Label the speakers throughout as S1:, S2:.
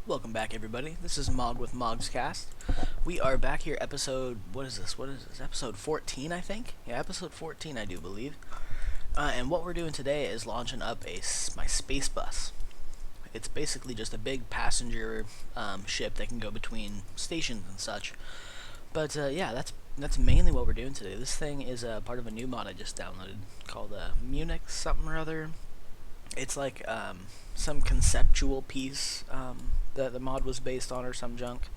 S1: Welcome back, everybody. This is Mog with Mogscast. We are back here, episode. What is this? What is this? Episode 14, I think. Yeah, episode 14, I do believe. And what we're doing today is launching up my space bus. It's basically just a big passenger ship that can go between stations and such. But yeah, that's mainly what we're doing today. This thing is part of a new mod I just downloaded called Munox something or other. It's like some conceptual piece that the mod was based on or some junk.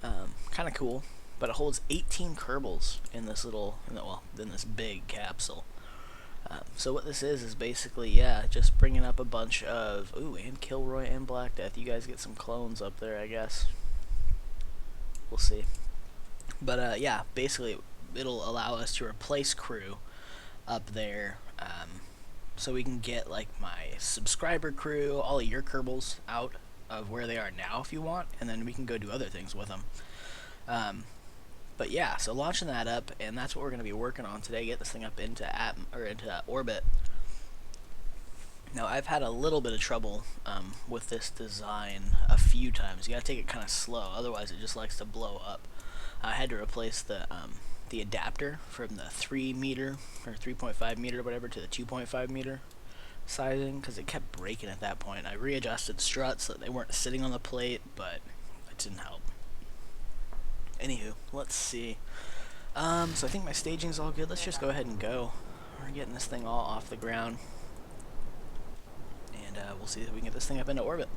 S1: Kind of cool, but it holds 18 Kerbals in this in this big capsule. So what this is basically, yeah, just bringing up a bunch of, and Kilroy and Black Death. You guys get some clones up there, I guess. We'll see. But yeah, basically it'll allow us to replace crew up there. So we can get like my subscriber crew, all of your Kerbals out of where they are now if you want, and then we can go do other things with them. But yeah, so launching that up, and that's what we're going to be working on today. Get this thing up into into orbit. Now I've had a little bit of trouble with this design a few times. You got to take it kind of slow, otherwise it just likes to blow up. I had to replace the adapter from the 3 meter or 3.5 meter or whatever to the 2.5 meter sizing because it kept breaking at that point. I readjusted struts so that they weren't sitting on the plate, but it didn't help. Anywho, let's see. So I think my staging's all good. Let's just go ahead and go. We're getting this thing all off the ground, and we'll see if we can get this thing up into orbit.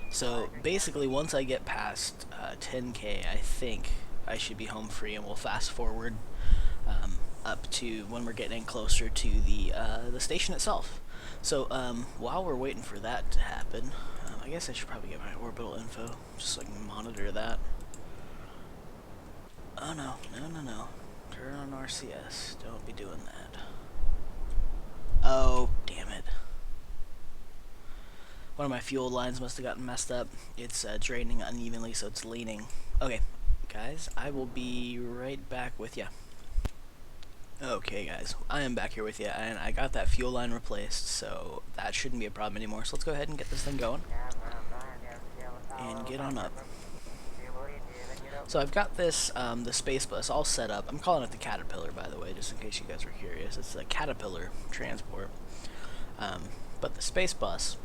S1: So basically, once I get past 10K, I think I should be home free, and we'll fast forward up to when we're getting closer to the station itself. So while we're waiting for that to happen, I guess I should probably get my orbital info just so I can monitor that. Oh no. Turn on RCS. Don't be doing that. Oh, damn it. One of my fuel lines must have gotten messed up. It's draining unevenly, so it's leaning. Okay, guys, I will be right back with ya. Okay, guys, I am back here with you, and I got that fuel line replaced, so that shouldn't be a problem anymore. So let's go ahead and get this thing going and get on up. So I've got this, the space bus all set up. I'm calling it the Caterpillar, by the way, just in case you guys were curious. It's the Caterpillar transport. But the space bus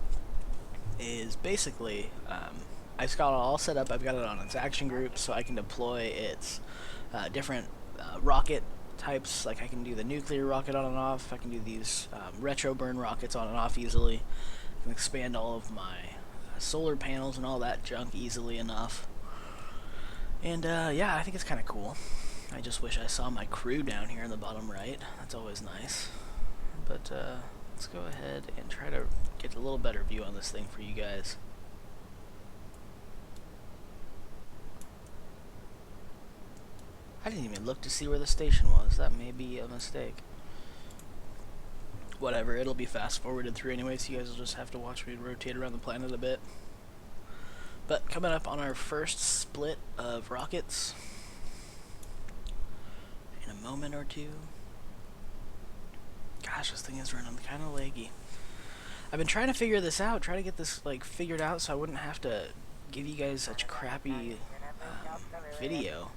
S1: is basically, I've got it all set up. I've got it on its action group, so I can deploy its different rocket types. Like I can do the nuclear rocket on and off. I can do these retro burn rockets on and off easily. I can expand all of my solar panels and all that junk easily enough. And yeah, I think it's kind of cool. I just wish I saw my crew down here in the bottom right. That's always nice. But let's go ahead and try to get a little better view on this thing for you guys. I didn't even look to see where the station was. That may be a mistake. Whatever, it'll be fast forwarded through anyway, so you guys will just have to watch me rotate around the planet a bit. But coming up on our first split of rockets in a moment or two. Gosh, this thing is running kind of laggy. I've been trying to figure this out, try to get this like figured out so I wouldn't have to give you guys such crappy video.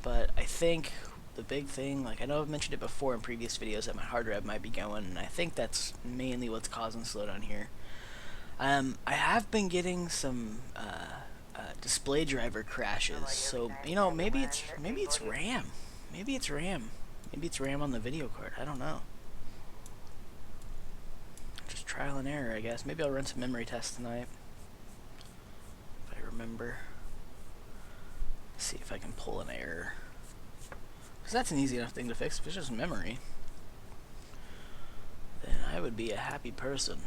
S1: But I think the big thing, like I know I've mentioned it before in previous videos that my hard rev might be going, and I think that's mainly what's causing slowdown here. I have been getting some display driver crashes, so you know maybe it's RAM, maybe it's RAM on the video card. I don't know. Just trial and error, I guess. Maybe I'll run some memory tests tonight if I remember. See if I can pull an error, because that's an easy enough thing to fix. If it's just memory, then I would be a happy person.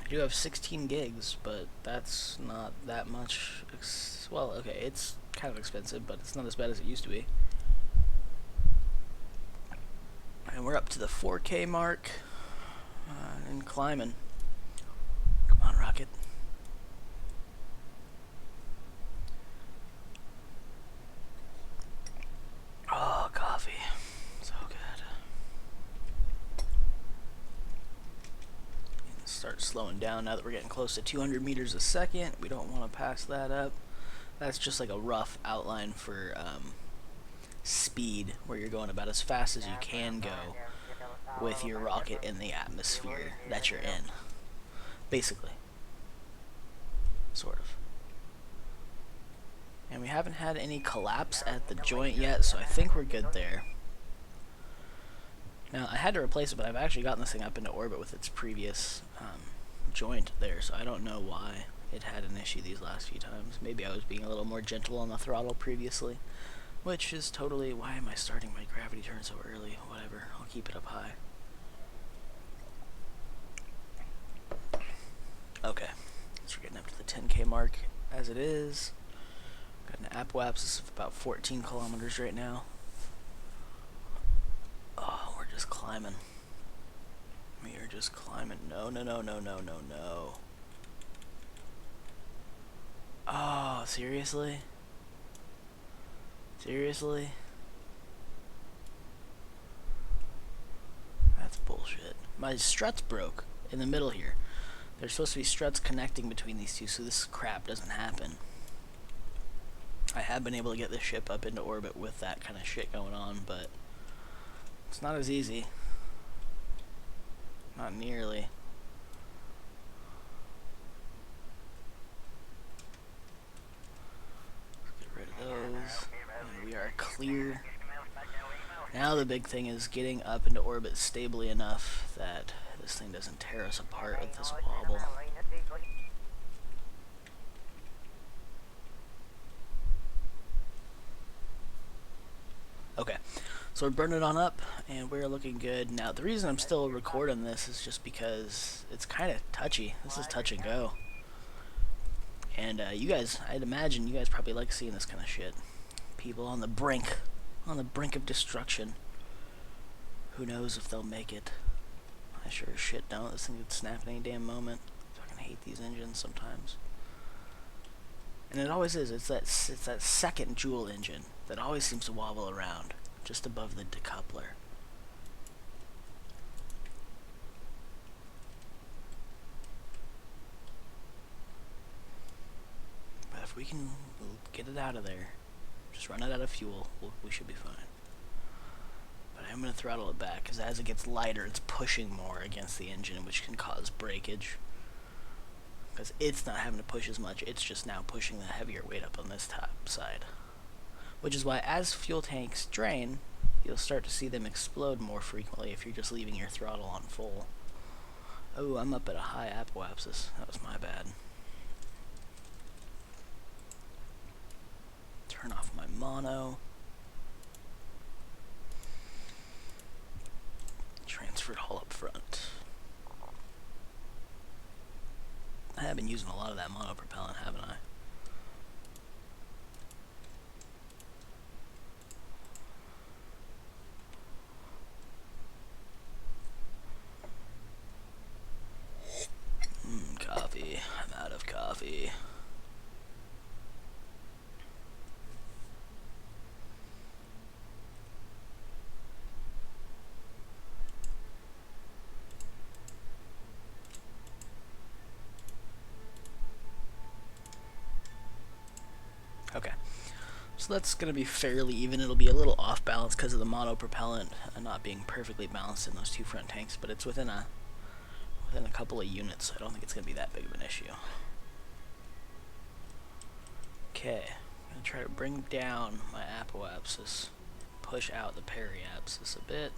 S1: I do have 16 gigs, but that's not that much. Well, okay, it's kind of expensive, but it's not as bad as it used to be. And we're up to the 4K mark and climbing. Come on, rocket. Oh, coffee. So good. Start slowing down now that we're getting close to 200 meters a second. We don't want to pass that up. That's just like a rough outline for speed, where you're going about as fast as you can go with your rocket in the atmosphere that you're in. Basically. Sort of. And we haven't had any collapse at the joint yet, so I think we're good there. Now, I had to replace it, but I've actually gotten this thing up into orbit with its previous joint there, so I don't know why it had an issue these last few times. Maybe I was being a little more gentle on the throttle previously, which is totally... Why am I starting my gravity turn so early? Whatever, I'll keep it up high. Okay, so we're getting up to the 10K mark as it is. Got an apoapsis of about 14 kilometers right now. Oh, we're just climbing. We are just climbing. No, no, no, no, no, no, no. Oh, seriously? Seriously? That's bullshit. My struts broke in the middle here. There's supposed to be struts connecting between these two, so this crap doesn't happen. I have been able to get this ship up into orbit with that kind of shit going on, but it's not as easy. Not nearly. Let's get rid of those. And we are clear. Now the big thing is getting up into orbit stably enough that this thing doesn't tear us apart with this wobble. Okay, so we're burning on up, and we're looking good. Now, the reason I'm still recording this is just because it's kind of touchy. This is touch and go. And you guys, I'd imagine you guys probably like seeing this kind of shit. People on the brink of destruction. Who knows if they'll make it. I sure as shit don't. This thing could snap at any damn moment. I fucking hate these engines sometimes. And it always is. It's that second Joule engine that always seems to wobble around just above the decoupler. But if we can get it out of there, just run it out of fuel, we should be fine. But I'm going to throttle it back, because as it gets lighter, it's pushing more against the engine, which can cause breakage. Because it's not having to push as much, it's just now pushing the heavier weight up on this top side. Which is why as fuel tanks drain, you'll start to see them explode more frequently if you're just leaving your throttle on full. Oh, I'm up at a high apoapsis. That was my bad. Turn off my mono. Transferred hull up front. I have been using a lot of that mono propellant, haven't I? Coffee. I'm out of coffee. Okay, so that's going to be fairly even. It'll be a little off balance because of the mono propellant not being perfectly balanced in those two front tanks, but it's within a couple of units, so I don't think it's going to be that big of an issue. Okay, I'm going to try to bring down my apoapsis, push out the periapsis a bit.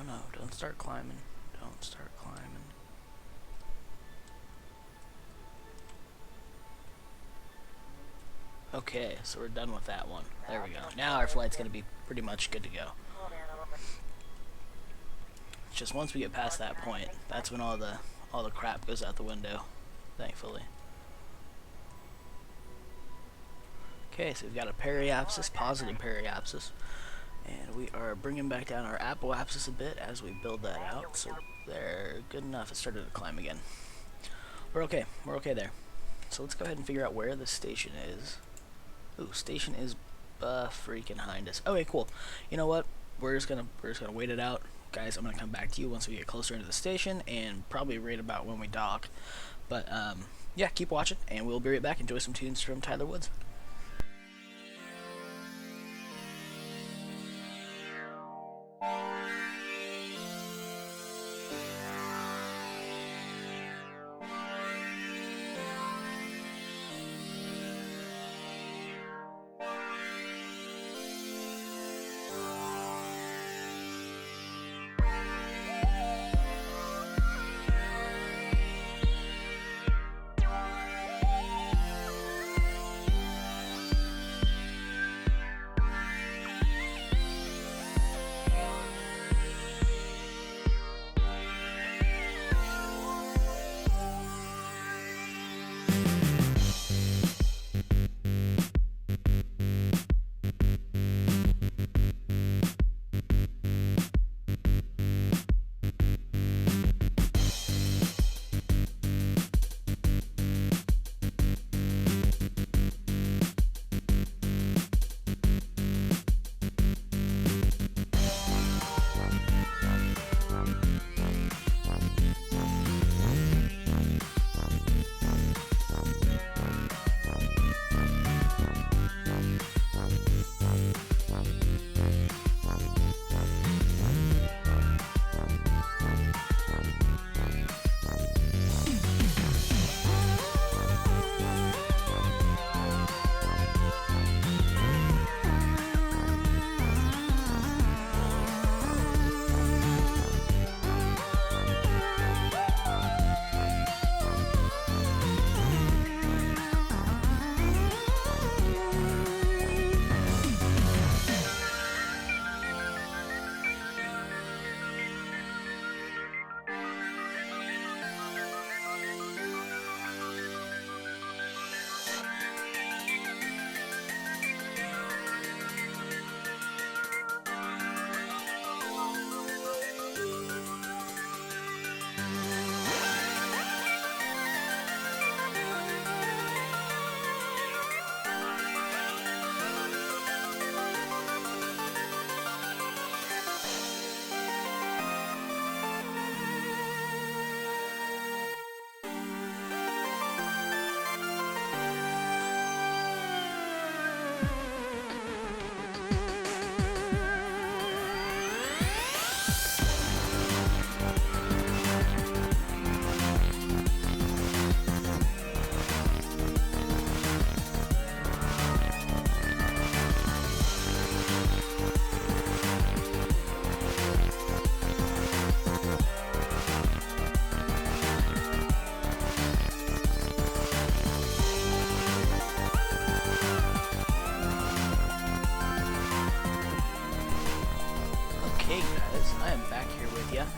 S1: No, don't start climbing. Don't start climbing. Okay, so we're done with that one. There we go. Now our flight's going to be pretty much good to go. It's just once we get past that point, that's when all the crap goes out the window, thankfully. Okay, so we've got a periapsis, positive periapsis, and we are bringing back down our apoapsis a bit as we build that out. So there, good enough. It started to climb again. We're okay. We're okay there. So let's go ahead and figure out where the station is. Ooh, station is freaking behind us. Okay, cool. You know what? We're just gonna wait it out, guys. I'm gonna come back to you once we get closer into the station, and probably right about when we dock. But yeah, keep watching, and we'll be right back. Enjoy some tunes from Tyler Woods.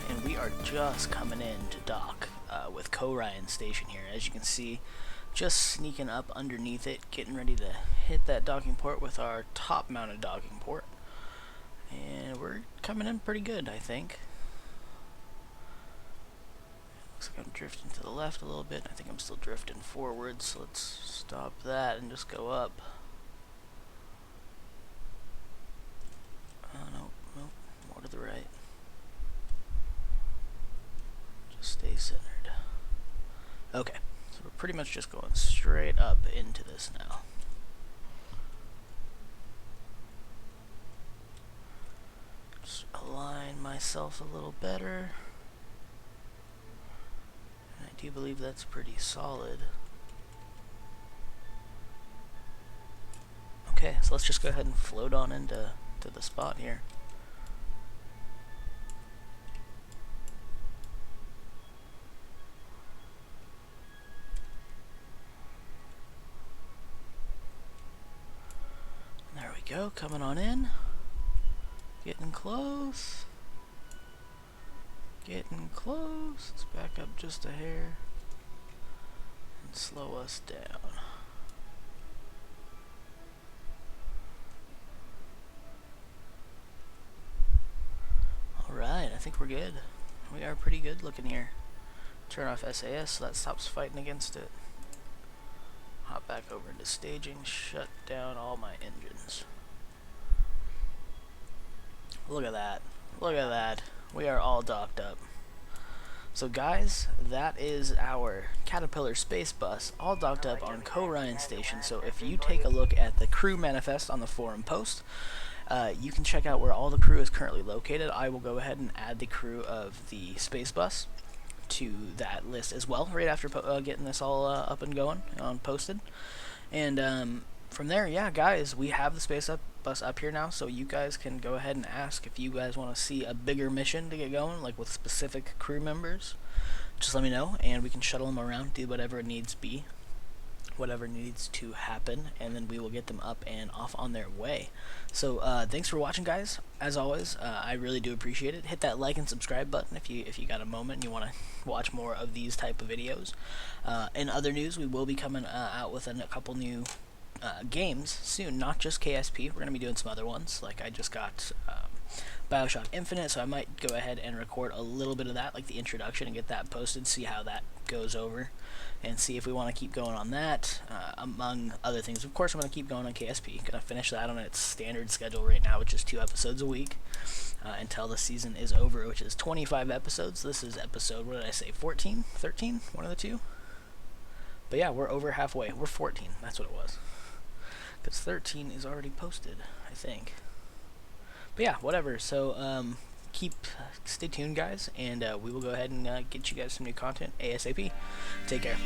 S1: And we are just coming in to dock with Korion Station here. As you can see, just sneaking up underneath it, getting ready to hit that docking port with our top-mounted docking port. And we're coming in pretty good, I think. Looks like I'm drifting to the left a little bit. I think I'm still drifting forward, so let's stop that and just go up. Oh, no, more to the right. Stay centered. Okay, so we're pretty much just going straight up into this now. Just align myself a little better. And I do believe that's pretty solid. Okay, so let's just go ahead and float on into the spot here. Go, coming on in, getting close, let's back up just a hair and slow us down. Alright, I think we're good. We are pretty good looking here. Turn off SAS so that stops fighting against it. hop back over into staging, shut down all my engines. Look at that. Look at that. We are all docked up. So guys, that is our Caterpillar Space Bus all docked up on Korion Station. So if you take a look at the crew manifest on the forum post, you can check out where all the crew is currently located. I will go ahead and add the crew of the Space Bus to that list as well, right after getting this all up and going on posted. And from there, yeah, guys, we have the Space Bus up here now, so you guys can go ahead and ask if you guys want to see a bigger mission to get going, like with specific crew members. Just let me know, and we can shuttle them around, do whatever it needs be, whatever needs to happen, and then we will get them up and off on their way. So thanks for watching, guys. As always, I really do appreciate it. Hit that like and subscribe button if you got a moment and you want to watch more of these type of videos. In other news, we will be coming out with a couple new games soon, not just KSP. We're going to be doing some other ones. Like I just got Bioshock Infinite, so I might go ahead and record a little bit of that, like the introduction, and get that posted, see how that goes over, and see if we want to keep going on that, among other things. Of course, I'm going to keep going on KSP. Going to finish that on its standard schedule right now, which is 2 episodes a week, until the season is over, which is 25 episodes. This is episode, what did I say, 14? 13? One of the two? But yeah, we're over halfway. We're 14. That's what it was. Because 13 is already posted, I think. But yeah, whatever. So, stay tuned, guys, and we will go ahead and get you guys some new content ASAP. Take care.